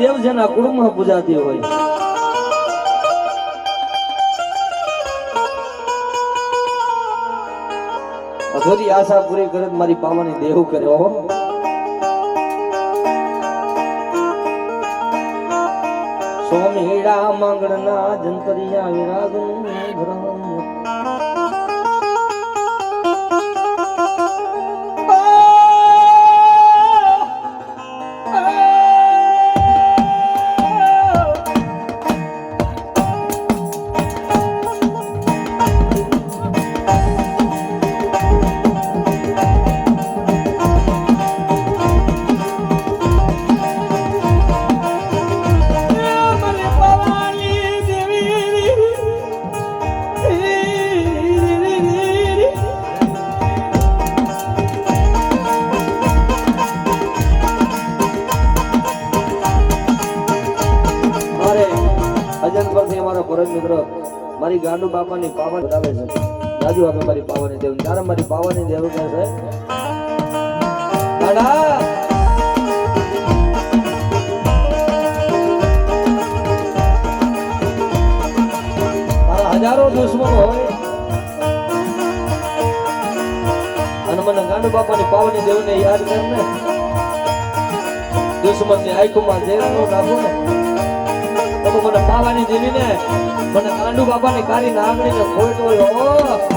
દેવ જેના કુળમાં પૂજાતી હોય અધૂરી આશા પૂરી કરે મારી પાવાની દેવ કર્યો સોમીડા માંગણના જંતરિયા વિરાગનું ઘરમ મિત્ર મારી ગાંડુ બાપાની પાવન બતાવે છે રાજુ આપણે મારી પાવાની દેવ ત્યારે મારી પાવાની દેવ કહે છે તારા હજારો દુશ્મનો હોય અને મને ગાંડુ બાપાની પાવાની દેવને યાદ કર ને દુશ્મનની આંખોમાં ઝેર નો નાખો ને તો મને પાવાની દેવી ને મને ગાંડુ બાપાની કારી નાગણી ને ખોટ હોય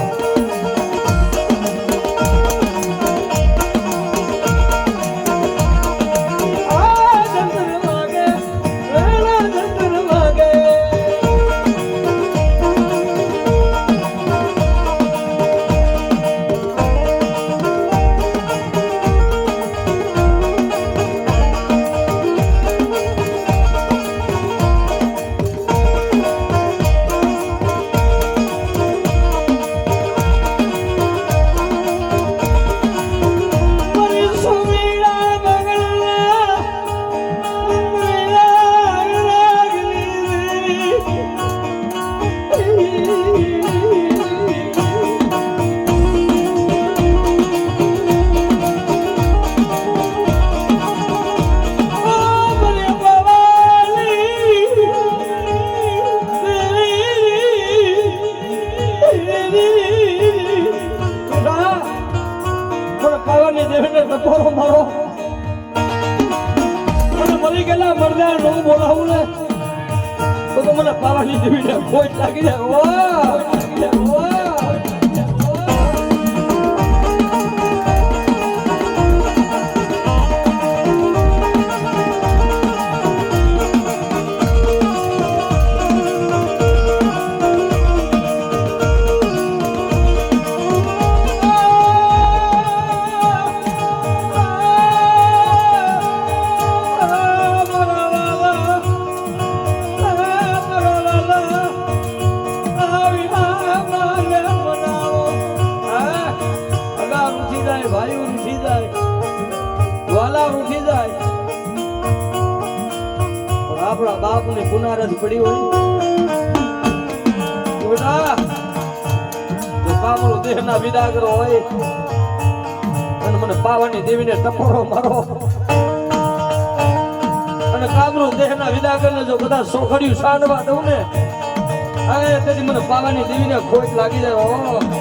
મને પાવાની દેવીને ખોટ લાગી જાય આપણા બાપ ની પુનારસ પડી હોય કામરો દેહ ના વિદાગરો હોય અને મને પાવાની દેવીને ટપોરો મારો અને કામરો દેહ ના વિદાગર ને જો બધા સોખડ્યું સાંડવા દઉં ને તેથી મને પાવાની દેવીને ખોટ લાગી જાય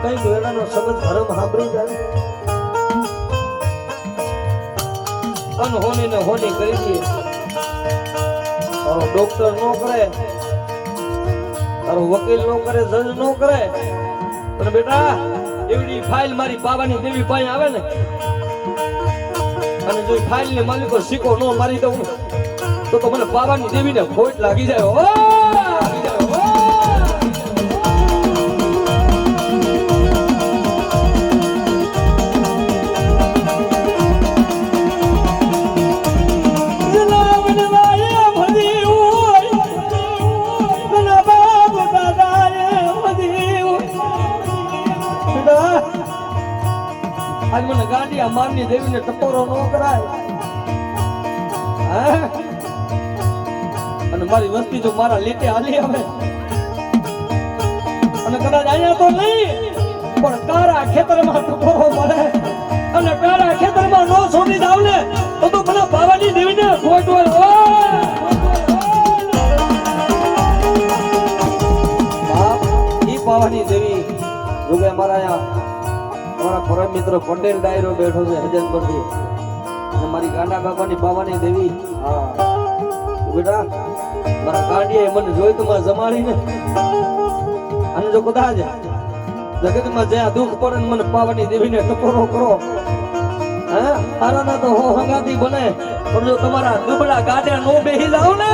કઈ વેળાનો શબ્દ ધર્મ સાંભળી જાય અનહોની ને હોની કરી દઈએ તારો ડોક્ટર નો કરે તારો વકીલ નો કરે જજ નો કરે પણ બેટા એવડી ફાઇલ મારી પાવાની દેવી પાસે આવે ને અને જો ફાઇલ ને માલિકો સિક્કો નો મારી દઉં તો મને પાવાની દેવીને ખોટ લાગી જાય ટકોરો ન કરાય. હે? અને મારી વસ્તી જો મારા લીટે હાલી આવે અને કદાચ અહીંયા તો નહીં પણ કારા ખેતરમાં ટકોરો મળે અને કારા ખેતરમાં નો છોડી જાવ ને તો મને બાવાની દેવીને ગોઠવાય. બાપ ઈ બાવાની દેવી જોકે અમારા અહીંયા અમારા પરમ મિત્ર પટેલ ડાયરો બેઠો છે હજન પરથી અને મારી ગાંડા કાકાની બાવાની દેવી. હા બેટા મારા ગાંડીએ મને જોઈ તો માં જમાડીને અને જો કદાચ જગતમાં જ્યાં દુઃખ પડે ને મને પાવાની દેવીને ટકોરો કરો. હે આરાના તો હો હંગાતી બને પણ જો તમારા દુબળા ગાડ્યા નો બેહી જાવ ને